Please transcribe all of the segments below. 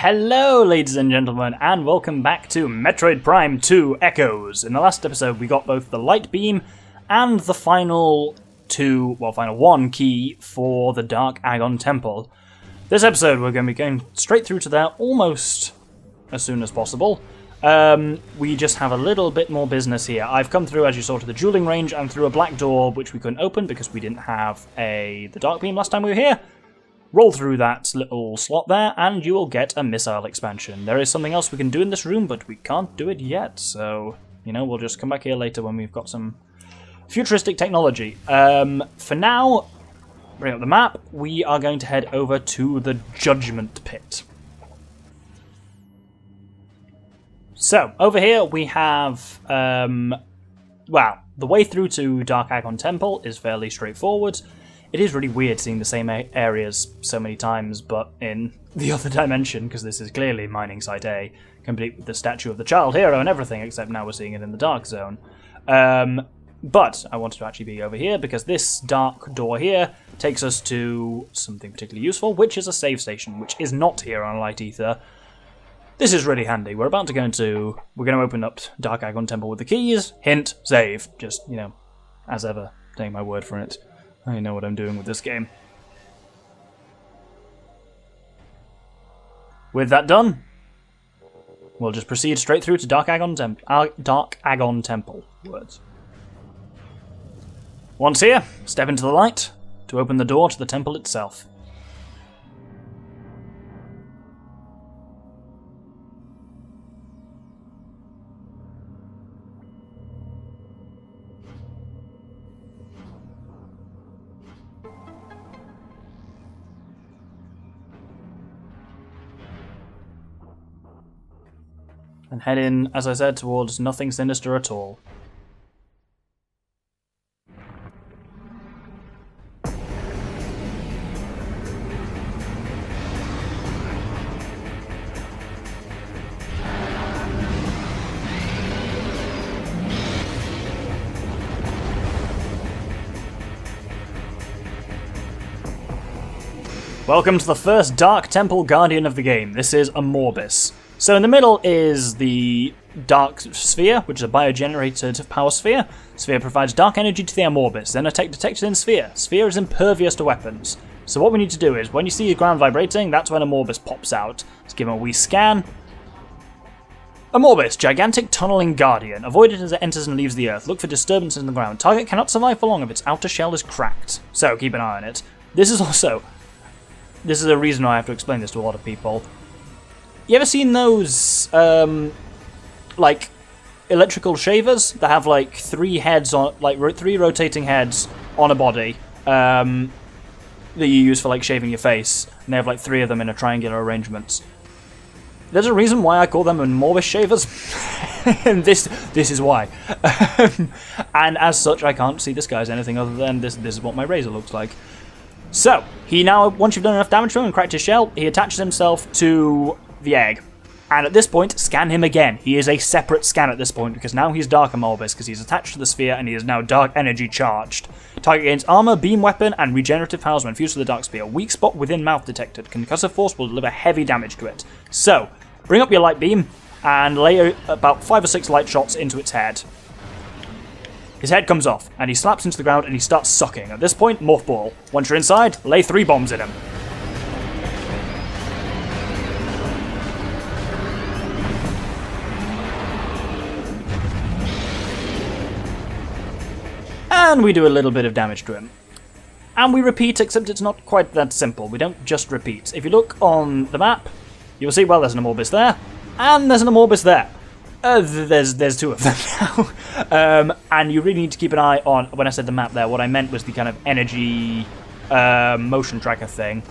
Hello, ladies and gentlemen, and welcome back to Metroid Prime 2 Echoes. In the last episode, we got both the light beam and the final one key for the Dark Agon Temple. This episode, we're going to be going straight through to there almost as soon as possible. We just have a little bit more business here. I've come through, as you saw, to the dueling range and through a black door, which we couldn't open because we didn't have the Dark Beam last time we were here. Roll through that little slot there, and you will get a missile expansion. There is something else we can do in this room, but we can't do it yet, so, we'll just come back here later when we've got some futuristic technology. For now, bring up the map, we are going to head over to the Judgment Pit. So, over here we have, the way through to Dark Agon Temple is fairly straightforward. It is really weird seeing the same areas so many times, but in the other dimension, because this is clearly Mining Site A, complete with the statue of the child hero and everything, except now we're seeing it in the Dark Zone. But I wanted to actually be over here, because this dark door here takes us to something particularly useful, which is a save station, which is not here on Light Ether. This is really handy. We're going to open up Dark Agon Temple with the keys, hint, save. Just, as ever, take my word for it. I know what I'm doing with this game. With that done, we'll just proceed straight through to Dark Agon Temple. Words. Once here, step into the light to open the door to the temple itself. And head in, as I said, towards nothing sinister at all. Welcome to the first Dark Temple Guardian of the game. This is Amorbis. So in the middle is the Dark Sphere, which is a biogenerated power sphere. Sphere provides dark energy to the Amorbis, then attack detected in Sphere. Sphere is impervious to weapons. So what we need to do is, when you see the ground vibrating, that's when Amorbis pops out. Let's give him a wee scan. Amorbis, gigantic tunneling guardian. Avoid it as it enters and leaves the earth. Look for disturbances in the ground. Target cannot survive for long if its outer shell is cracked. So keep an eye on it. This is a reason why I have to explain this to a lot of people. You ever seen those, electrical shavers that have, three heads on, three rotating heads on a body, that you use for, shaving your face, and they have, three of them in a triangular arrangement? There's a reason why I call them Amorbis shavers, and this is why. And as such, I can't see this guy as anything other than this is what my razor looks like. So, once you've done enough damage to him and cracked his shell, he attaches himself to the egg. And at this point, scan him again. He is a separate scan at this point, because now he's Dark Amorbis, because he's attached to the sphere and he is now Dark Energy charged. Target gains armor, beam weapon, and regenerative powers when fused with the Dark Sphere. Weak spot within mouth detected. Concussive force will deliver heavy damage to it. So, bring up your light beam and lay about 5 or 6 light shots into its head. His head comes off, and he slaps into the ground and he starts sucking. At this point, Morph Ball. Once you're inside, lay 3 bombs in him. And we do a little bit of damage to him. And we repeat, except it's not quite that simple. We don't just repeat. If you look on the map, you will see, well, there's an Amorbis there, and there's an Amorbis there. There's 2 of them now. And you really need to keep an eye on, when I said the map there, what I meant was the kind of energy motion tracker thing.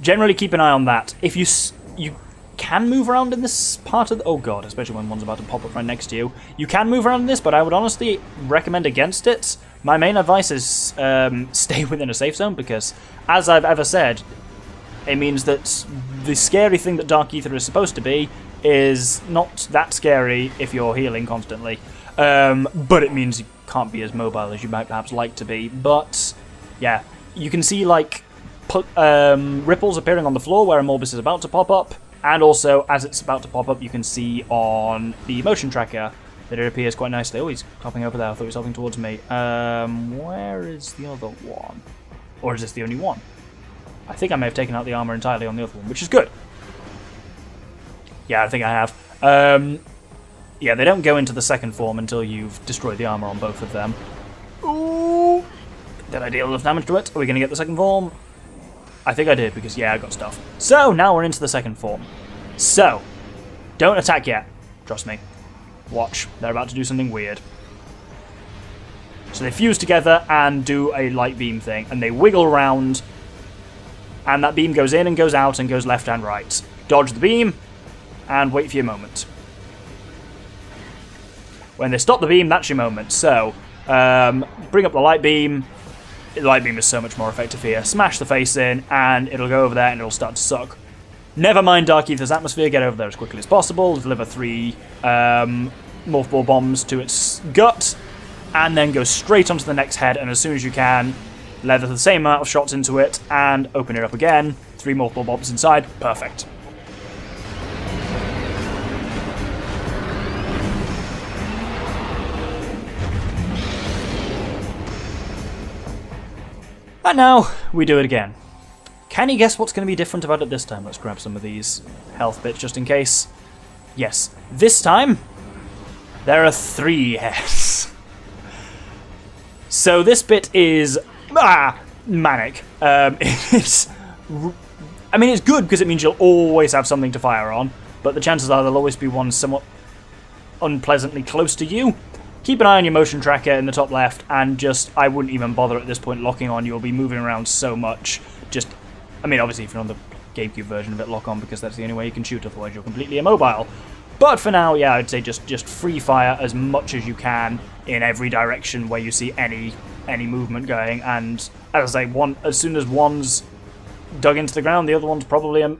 Generally keep an eye on that. If you can move around in this part of oh god, especially when one's about to pop up right next to you. You can move around in this, but I would honestly recommend against it. My main advice is stay within a safe zone, because, as I've ever said, it means that the scary thing that Dark Ether is supposed to be is not that scary if you're healing constantly. But it means you can't be as mobile as you might perhaps like to be. But, yeah, you can see, ripples appearing on the floor where Amorbis is about to pop up. And also, as it's about to pop up, you can see on the motion tracker that it appears quite nicely. Oh, he's hopping over there. I thought he was hopping towards me. Where is the other one? Or is this the only one? I think I may have taken out the armor entirely on the other one, which is good. Yeah, I think I have. Yeah, they don't go into the second form until you've destroyed the armor on both of them. Ooh! Did I deal enough damage to it? Are we going to get the second form? I think I did, because, yeah, I got stuff. So, now we're into the second form. So, don't attack yet. Trust me. Watch. They're about to do something weird. So they fuse together and do a light beam thing, and they wiggle around, and that beam goes in and goes out and goes left and right. Dodge the beam, and wait for your moment. When they stop the beam, that's your moment. So, bring up the light beam. The light beam is so much more effective here. Smash the face in, and it'll go over there, and it'll start to suck. Never mind Dark Aether's atmosphere. Get over there as quickly as possible. Deliver 3 morph ball bombs to its gut, and then go straight onto the next head, and as soon as you can, leather the same amount of shots into it, and open it up again. 3 morph ball bombs inside. Perfect. And now, we do it again. Can you guess what's going to be different about it this time? Let's grab some of these health bits just in case. Yes, this time, there are 3 heads. So this bit is manic. It's good because it means you'll always have something to fire on, but the chances are there'll always be one somewhat unpleasantly close to you. Keep an eye on your motion tracker in the top left, and I wouldn't even bother at this point locking on. You'll be moving around so much. Obviously if you're on the GameCube version of it, lock on, because that's the only way you can shoot, otherwise you're completely immobile. But for now, yeah, I'd say just free fire as much as you can in every direction where you see any movement going. And as I say, as soon as one's dug into the ground, the other one's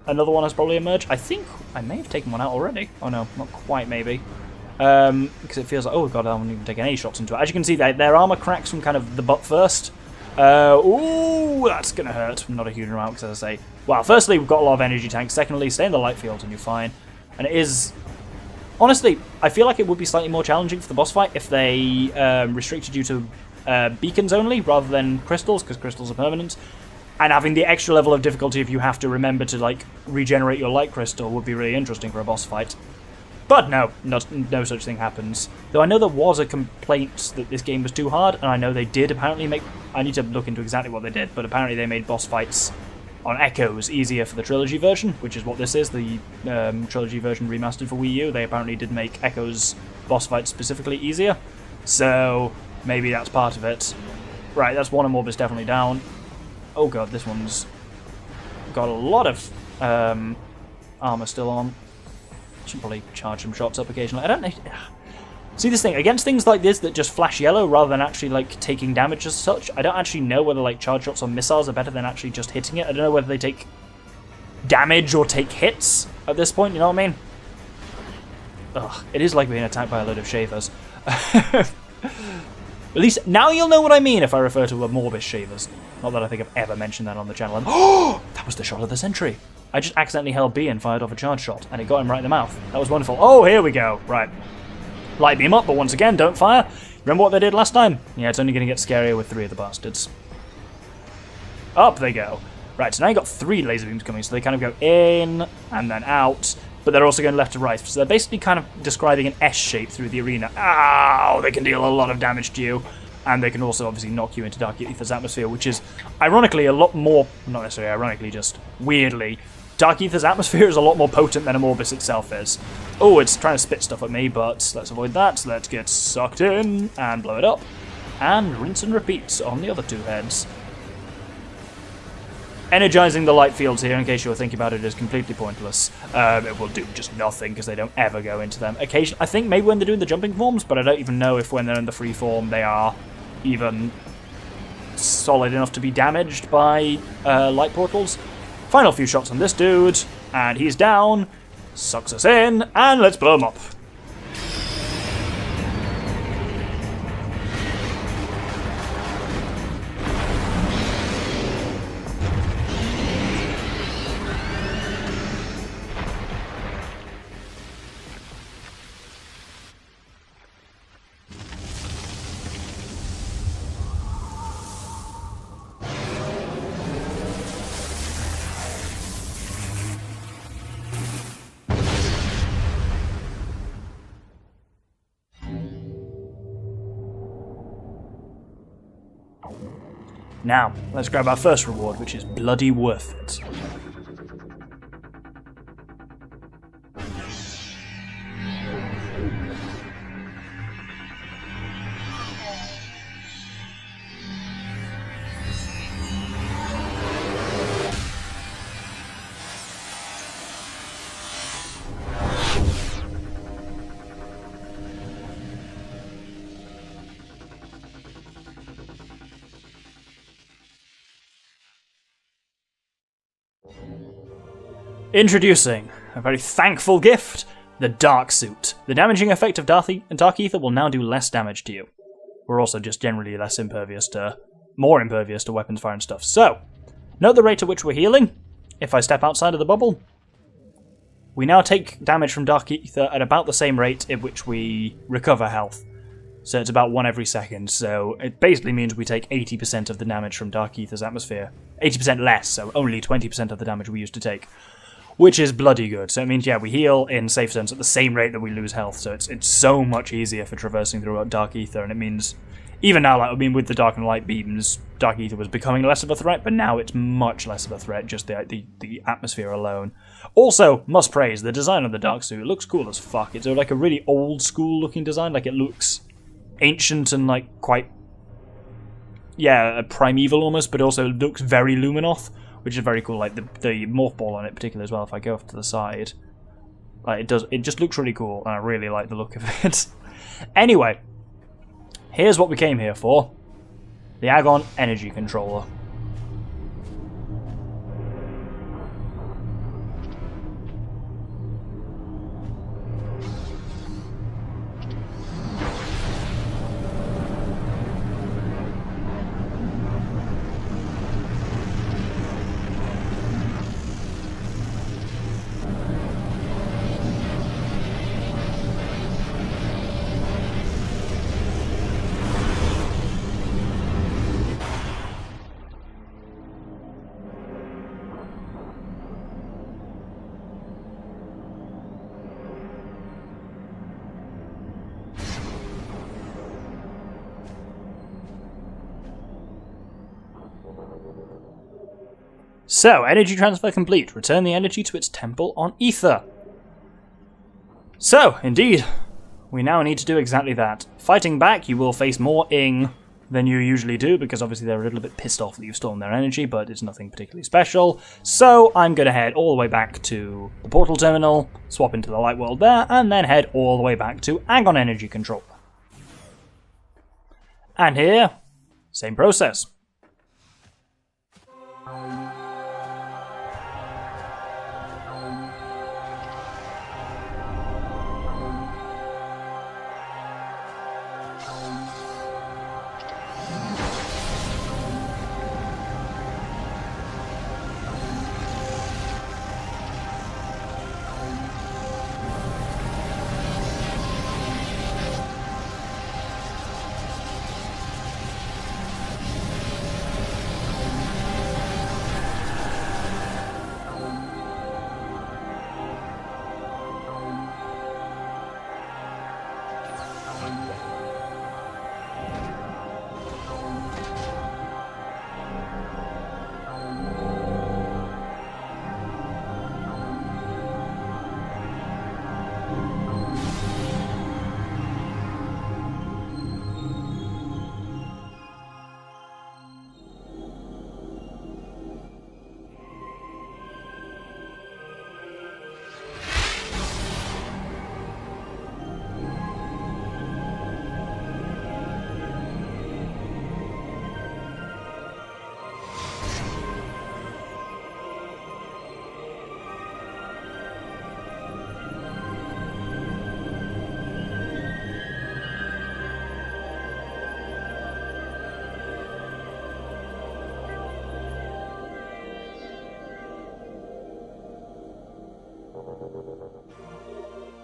another one has probably emerged. I think I may have taken one out already. Oh no, not quite maybe. Because it feels like, oh god, I haven't even taken any shots into it. As you can see, their armor cracks from kind of the butt first. Ooh, that's going to hurt. Not a huge amount, because as I say, well, firstly, we've got a lot of energy tanks. Secondly, stay in the light field and you're fine. And it is, honestly, I feel like it would be slightly more challenging for the boss fight if they restricted you to beacons only rather than crystals, because crystals are permanent. And having the extra level of difficulty if you have to remember to regenerate your light crystal would be really interesting for a boss fight. But no such thing happens. Though I know there was a complaint that this game was too hard, and I know they did apparently make... I need to look into exactly what they did, but apparently they made boss fights on Echoes easier for the Trilogy version, which is what this is, the Trilogy version remastered for Wii U. They apparently did make Echoes boss fights specifically easier, so maybe that's part of it. Right, that's one Amorbis definitely down. Oh god, this one's got a lot of armor still on. Should probably charge some shots up occasionally. I don't know. See this thing, against things like this that just flash yellow rather than actually taking damage as such, I don't actually know whether charge shots on missiles are better than actually just hitting it. I don't know whether they take damage or take hits at this point, you know what I mean? Ugh, it is like being attacked by a load of shavers. At least now you'll know what I mean if I refer to Amorbis shavers. Not that I think I've ever mentioned that on the channel. Oh, that was the shot of the century. I just accidentally held B and fired off a charge shot, and it got him right in the mouth. That was wonderful. Oh, here we go. Right. Light beam up, but once again, don't fire. Remember what they did last time? Yeah, it's only going to get scarier with 3 of the bastards. Up they go. Right, so now you've got 3 laser beams coming, so they kind of go in and then out, but they're also going left to right. So they're basically kind of describing an S shape through the arena. Ow! They can deal a lot of damage to you. And they can also obviously knock you into Dark Aether's atmosphere, which is, ironically, a lot more... Not necessarily ironically, just weirdly... Dark Aether's atmosphere is a lot more potent than Amorbis itself is. Oh, it's trying to spit stuff at me, but let's avoid that. Let's get sucked in and blow it up. And rinse and repeat on the other 2 heads. Energizing the light fields here, in case you were thinking about it, is completely pointless. It will do just nothing, because they don't ever go into them. Occasionally, I think maybe when they're doing the jumping forms, but I don't even know if when they're in the free form they are even solid enough to be damaged by light portals. Final few shots on this dude, and he's down, sucks us in, and let's blow him up. Now, let's grab our first reward, which is bloody worth it. Introducing a very thankful gift, the Dark Suit. The damaging effect of Dark Ether will now do less damage to you. We're also just generally more impervious to weapons fire and stuff. So, note the rate at which we're healing. If I step outside of the bubble, we now take damage from Dark Ether at about the same rate at which we recover health. So it's about 1 every second, so it basically means we take 80% of the damage from Dark Ether's atmosphere. 80% less, so only 20% of the damage we used to take. Which is bloody good. So it means, yeah, we heal in safe zones at the same rate that we lose health, so it's so much easier for traversing through Dark Ether, and it means, even now, with the Dark and Light beams, Dark Ether was becoming less of a threat, but now it's much less of a threat, just the atmosphere alone. Also, must praise, the design of the Dark Suit. It looks cool as fuck. It's like a really old school looking design, like it looks ancient and like quite, yeah, primeval almost, but also looks very Luminoth, which is very cool. Like the morph ball on it, particularly as well. If I go off to the side, like it just looks really cool, and I really like the look of it. Anyway, here's what we came here for: the Agon energy controller. So, energy transfer complete. Return the energy to its temple on Ether. So, indeed, we now need to do exactly that. Fighting back, you will face more Ing than you usually do, because obviously they're a little bit pissed off that you've stolen their energy, but it's nothing particularly special. So, I'm going to head all the way back to the portal terminal, swap into the light world there, and then head all the way back to Agon Energy Control. And here, same process.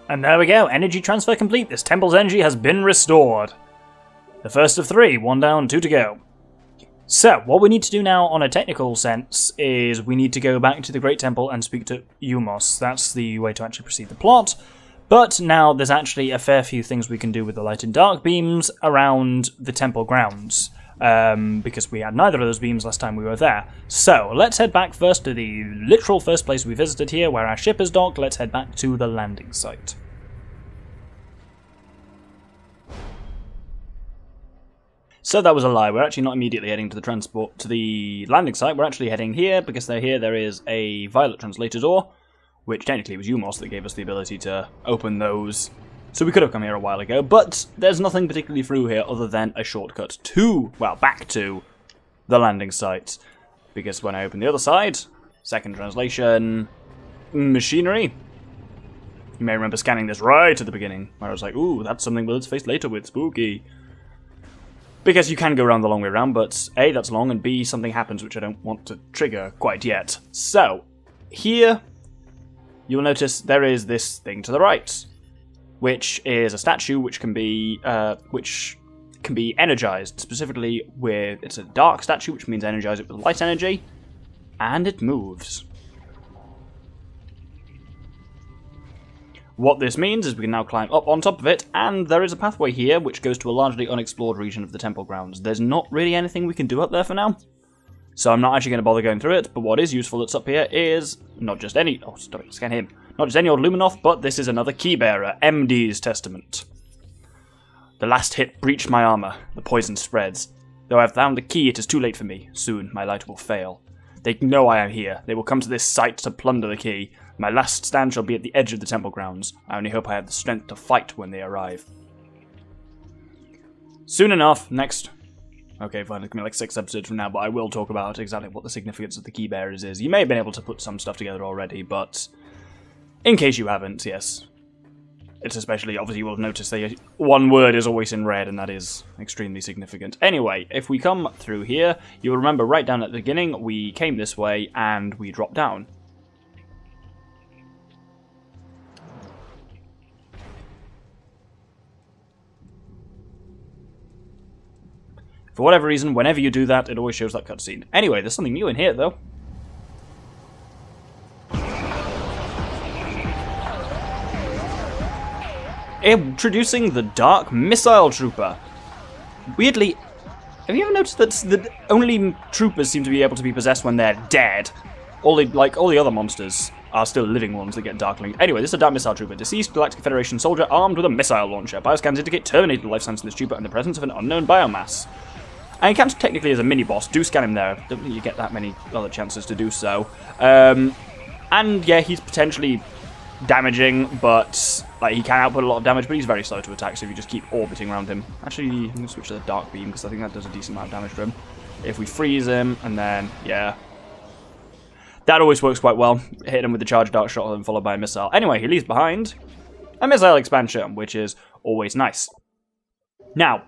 And there we go, energy transfer complete. This temple's energy has been restored. The first of 3, 1 down, 2 to go. So, what we need to do now on a technical sense is we need to go back to the Great Temple and speak to Umos. That's the way to actually proceed the plot. But now there's actually a fair few things we can do with the light and dark beams around the temple grounds. because we had neither of those beams last time we were there. So, let's head back first to the literal first place we visited here, where our ship is docked. Let's head back to the landing site. So that was a lie. We're actually not immediately heading to the landing site. We're actually heading here, because there is a violet translator door, which technically was Umos that gave us the ability to open those. So we could have come here a while ago, but there's nothing particularly through here other than a shortcut back to the landing site. Because when I open the other side, second translation, machinery. You may remember scanning this right at the beginning, where I was like, ooh, that's something we'll face later with, spooky. Because you can go around the long way around, but A, that's long, and B, something happens which I don't want to trigger quite yet. So, here, you'll notice there is this thing to the right, which is a statue which can be energized, specifically with, it's a dark statue, which means energize it with light energy, and it moves. What this means is we can now climb up on top of it, and there is a pathway here which goes to a largely unexplored region of the temple grounds. There's not really anything we can do up there for now, so I'm not actually going to bother going through it, but what is useful that's up here is not just any... Oh, stop it, scan him. Not just any old Luminoth, but this is another keybearer, MD's Testament. The last hit breached my armor. The poison spreads. Though I have found the key, it is too late for me. Soon, my light will fail. They know I am here. They will come to this site to plunder the key. My last stand shall be at the edge of the temple grounds. I only hope I have the strength to fight when they arrive. Soon enough, next... Okay, fine, it's going to be like 6 episodes from now, but I will talk about exactly what the significance of the key bearers is. You may have been able to put some stuff together already, but in case you haven't, yes. It's especially, obviously you will notice that one word is always in red, and that is extremely significant. Anyway, if we come through here, you'll remember right down at the beginning, we came this way, and we dropped down. For whatever reason, whenever you do that, it always shows that cutscene. Anyway, there's something new in here, though. Introducing the Dark Missile Trooper. Weirdly, have you ever noticed that only troopers seem to be able to be possessed when they're dead? All the other monsters are still living ones that get Darkling. Anyway, this is a Dark Missile Trooper. Deceased Galactic Federation soldier armed with a missile launcher. Bioscans indicate terminated life signs in this trooper in the presence of an unknown biomass. And he counts technically as a mini-boss. Do scan him there. Don't think you get that many other chances to do so. And yeah, he's potentially damaging, but like he can output a lot of damage, but he's very slow to attack, so if you just keep orbiting around him. Actually, I'm going to switch to the Dark Beam, because I think that does a decent amount of damage to him. If we freeze him, and then, yeah. That always works quite well. Hit him with the Charged Dark Shot, and followed by a missile. Anyway, he leaves behind a missile expansion, which is always nice. Now,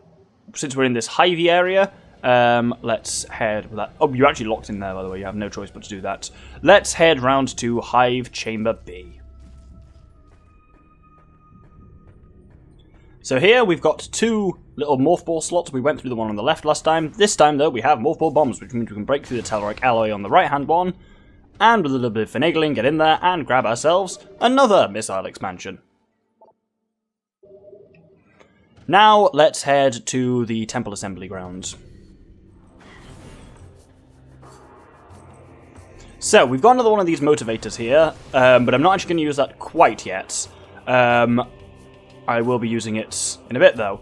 since we're in this Hivey area, let's head with that. Oh, you're actually locked in there, by the way. You have no choice but to do that. Let's head round to Hive Chamber B. So here we've got 2 little Morph Ball slots. We went through the one on the left last time. This time, though, we have Morph Ball Bombs, which means we can break through the Telluric Alloy on the right-hand one, and with a little bit of finagling, get in there and grab ourselves another missile expansion. Now, let's head to the Temple Assembly Grounds. So, we've got another one of these motivators here, but I'm not actually going to use that quite yet. I will be using it in a bit, though.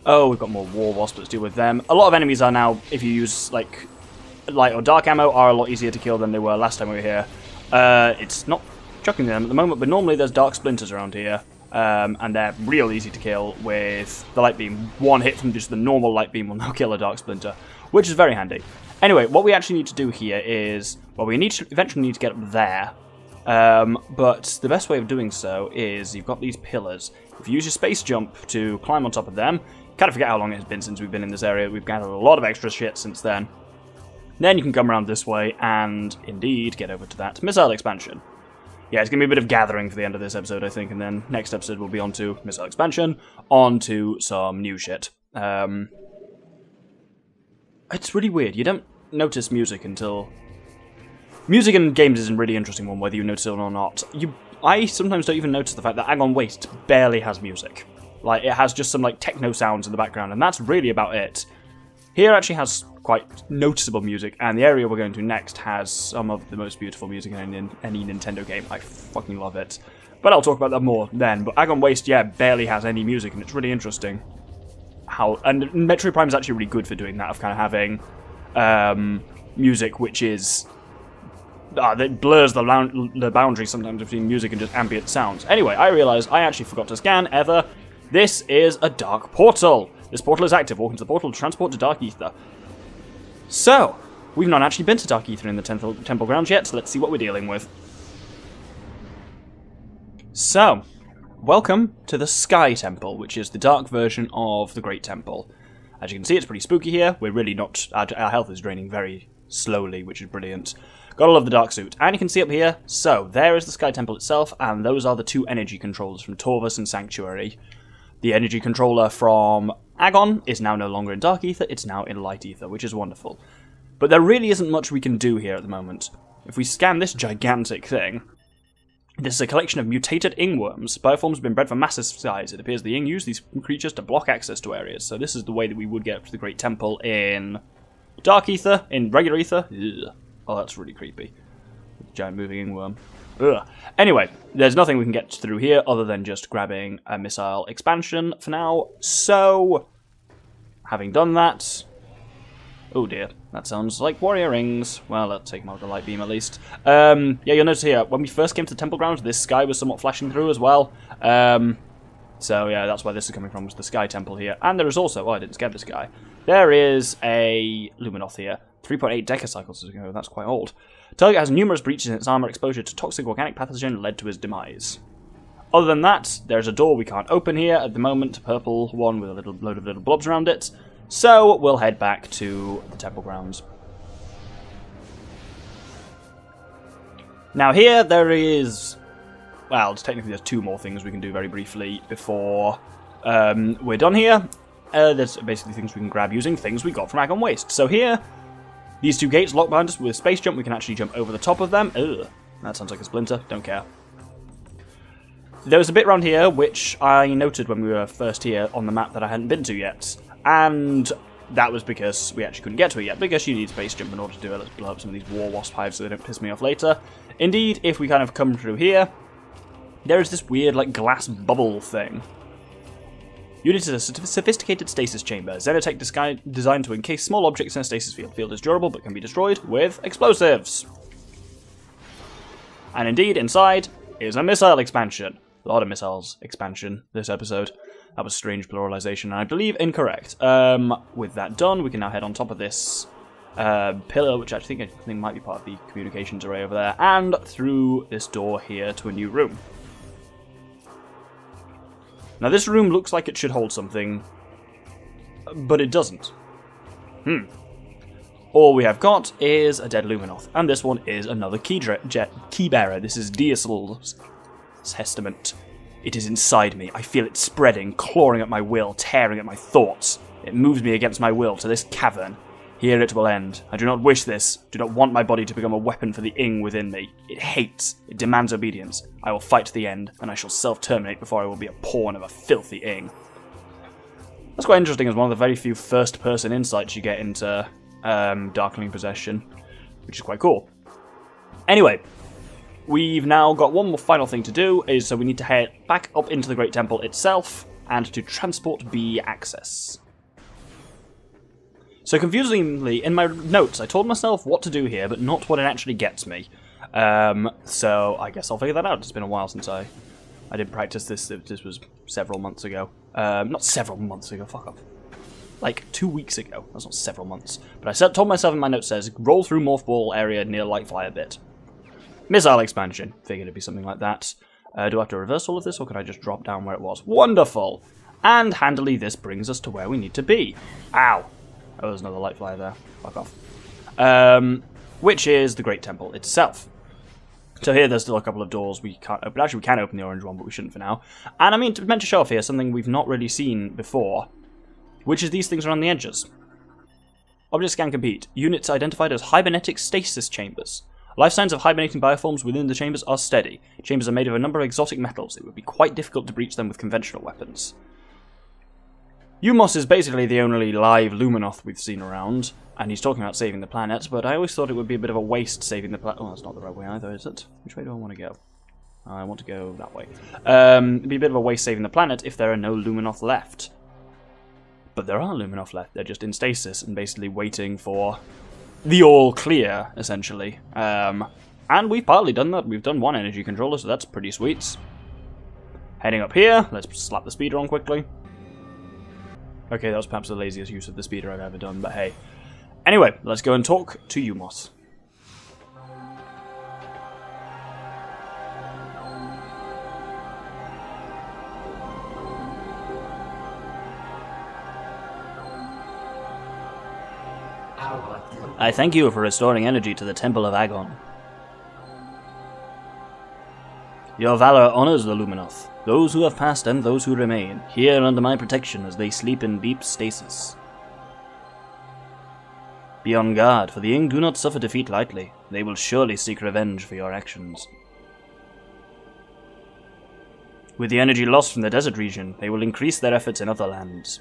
Oh, we've got more War Wasps, let's deal with them. A lot of enemies are now, if you use, like, light or dark ammo, are a lot easier to kill than they were last time we were here. It's not chucking them at the moment, but normally there's Dark Splinters around here, and they're real easy to kill with the Light Beam. One hit from just the normal Light Beam will now kill a Dark Splinter, which is very handy. Anyway, what we actually need to do here is, well, we eventually need to get up there, but the best way of doing so is you've got these pillars. If you use your space jump to climb on top of them, kind of forget how long it has been since we've been in this area. We've gathered a lot of extra shit since then. Then you can come around this way and, indeed, get over to that missile expansion. Yeah, it's going to be a bit of gathering for the end of this episode, I think, and then next episode we'll be on to missile expansion, on to some new shit. It's really weird. You don't notice music until... Music in games is a really interesting one, whether you notice it or not. I sometimes don't even notice the fact that Agon Waste barely has music. Like, it has just some, like, techno sounds in the background, and that's really about it. Here actually has quite noticeable music, and the area we're going to next has some of the most beautiful music in any Nintendo game. I fucking love it. But I'll talk about that more then. But Agon Waste, yeah, barely has any music, and it's really interesting. And Metroid Prime is actually really good for doing that, of kind of having music which is... that blurs the boundary sometimes between music and just ambient sounds. Anyway, I realised I actually forgot to scan, This is a dark portal. This portal is active. Walk into the portal to transport to Dark Aether. So, we've not actually been to Dark Aether in the temple grounds yet, so let's see what we're dealing with. So, welcome to the Sky Temple, which is the dark version of the Great Temple. As you can see, it's pretty spooky here. We're really not... Our health is draining very slowly, which is brilliant. Gotta love the dark suit. And you can see up here, so, there is the Sky Temple itself, and those are the two energy controllers from Torvus and Sanctuary. The energy controller from Agon is now no longer in Dark Aether, it's now in Light Aether, which is wonderful. But there really isn't much we can do here at the moment. If we scan this gigantic thing, this is a collection of mutated ingworms. Bioforms have been bred for massive size. It appears the Ing use these creatures to block access to areas. So this is the way that we would get up to the Great Temple in Dark Aether, in regular Aether. Ugh. Oh, that's really creepy. Giant moving ingworm. Ugh. Anyway, there's nothing we can get through here other than just grabbing a missile expansion for now. So, having done that... Oh dear, that sounds like warrior rings. Well, let's take them out of the light beam at least. Yeah, you'll notice here, when we first came to the temple grounds, this sky was somewhat flashing through as well. So yeah, that's where this is coming from, was the Sky Temple here. And there is also... Oh, I didn't scare this guy. There is a Luminoth here. 3.8 decacycles ago, that's quite old. Target has numerous breaches in its armor. Exposure to toxic organic pathogen led to his demise. Other than that, there's a door we can't open here at the moment, a purple one with a load of little blobs around it. So we'll head back to the temple grounds. Now here there is... Well, technically there's two more things we can do very briefly before we're done here. There's basically things we can grab using things we got from Agon Waste. So here... These two gates lock behind us with space jump. We can actually jump over the top of them. Ugh, that sounds like a splinter. Don't care. There was a bit around here which I noted when we were first here on the map that I hadn't been to yet. And that was because we actually couldn't get to it yet. Because you need space jump in order to do it. Let's blow up some of these war wasp hives so they don't piss me off later. Indeed, if we kind of come through here, there is this weird like glass bubble thing. Unit is a sophisticated stasis chamber. Xenotech designed to encase small objects in a stasis field. Field is durable but can be destroyed with explosives. And indeed, inside is a missile expansion. A lot of missiles expansion this episode. That was strange pluralization, and I believe incorrect. With that done, we can now head on top of this pillar, which I think might be part of the communications array over there, and through this door here to a new room. Now this room looks like it should hold something, but it doesn't. All we have got is a dead Luminoth, and this one is another key bearer. This is Deasel's testament. It is inside me. I feel it spreading, clawing at my will, tearing at my thoughts. It moves me against my will to this cavern. Here it will end. I do not wish this. Do not want my body to become a weapon for the Ing within me. It hates. It demands obedience. I will fight to the end, and I shall self-terminate before I will be a pawn of a filthy Ing. That's quite interesting as one of the very few first-person insights you get into Darkling Possession, which is quite cool. Anyway, we've now got one more final thing to do, so we need to head back up into the Great Temple itself, and to transport B access. So confusingly, in my notes, I told myself what to do here, but not what it actually gets me. So I guess I'll figure that out. It's been a while since I did practice this. This was several months ago. Not several months ago, fuck off. Like 2 weeks ago. That's not several months. But I told myself in my notes says, roll through Morph Ball area near Lightfly a bit. Missile expansion. Figured it'd be something like that. Do I have to reverse all of this, or can I just drop down where it was? Wonderful! And handily, this brings us to where we need to be. Ow! Oh, there's another light flyer there. Fuck off. Which is the Great Temple itself. So here there's still a couple of doors we can't open. Actually, we can open the orange one, but we shouldn't for now. And I mean, meant to show off here something we've not really seen before, which is these things around the edges. Object scan complete. Units identified as hibernetic stasis chambers. Life signs of hibernating bioforms within the chambers are steady. Chambers are made of a number of exotic metals. It would be quite difficult to breach them with conventional weapons. Umos is basically the only live Luminoth we've seen around, and he's talking about saving the planet, but I always thought it would be a bit of a waste saving the planet. Oh, that's not the right way either, is it? Which way do I want to go? I want to go that way. It'd be a bit of a waste saving the planet if there are no Luminoth left. But there are Luminoth left. They're just in stasis and basically waiting for the all clear, essentially. And we've partly done that. We've done one energy controller, so that's pretty sweet. Heading up here, let's slap the speeder on quickly. Okay, that was perhaps the laziest use of the speeder I've ever done, but hey. Anyway, let's go and talk to Umos. I thank you for restoring energy to the Temple of Agon. Your valor honors the Luminoth, those who have passed and those who remain, here under my protection as they sleep in deep stasis. Be on guard, for the Ing do not suffer defeat lightly. They will surely seek revenge for your actions. With the energy lost from the desert region, they will increase their efforts in other lands.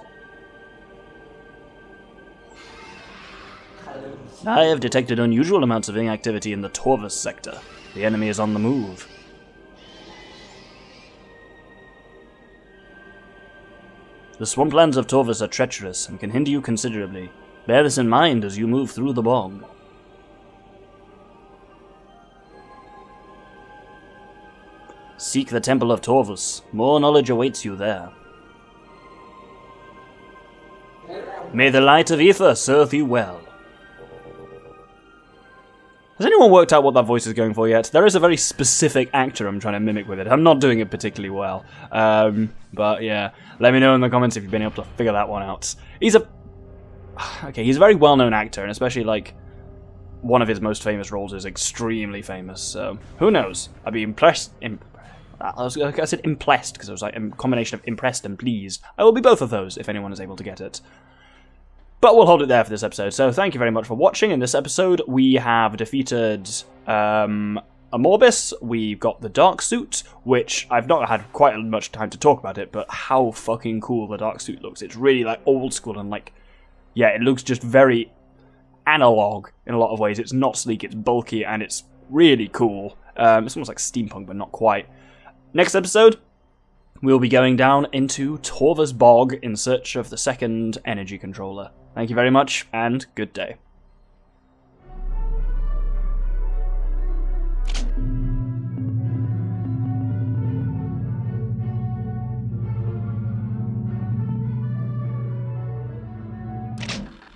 I have detected unusual amounts of inactivity in the Torvus sector. The enemy is on the move. The swamplands of Torvus are treacherous and can hinder you considerably. Bear this in mind as you move through the bog. Seek the Temple of Torvus. More knowledge awaits you there. May the light of Aether serve you well. Has anyone worked out what that voice is going for yet? There is a very specific actor I'm trying to mimic with it. I'm not doing it particularly well. But yeah, let me know in the comments if you've been able to figure that one out. He's a very well-known actor, and especially, like, one of his most famous roles is extremely famous, so who knows? I'd be impressed. I said impressed because it was like a combination of impressed and pleased. I will be both of those if anyone is able to get it. But we'll hold it there for this episode. So thank you very much for watching. In this episode, we have defeated Amorbis. We've got the Dark Suit, which I've not had quite much time to talk about it, but how fucking cool the Dark Suit looks. It's really like old school and like, yeah, it looks just very analog in a lot of ways. It's not sleek, it's bulky, and it's really cool. It's almost like steampunk, but not quite. Next episode, we'll be going down into Torvus Bog in search of the second energy controller. Thank you very much, and good day.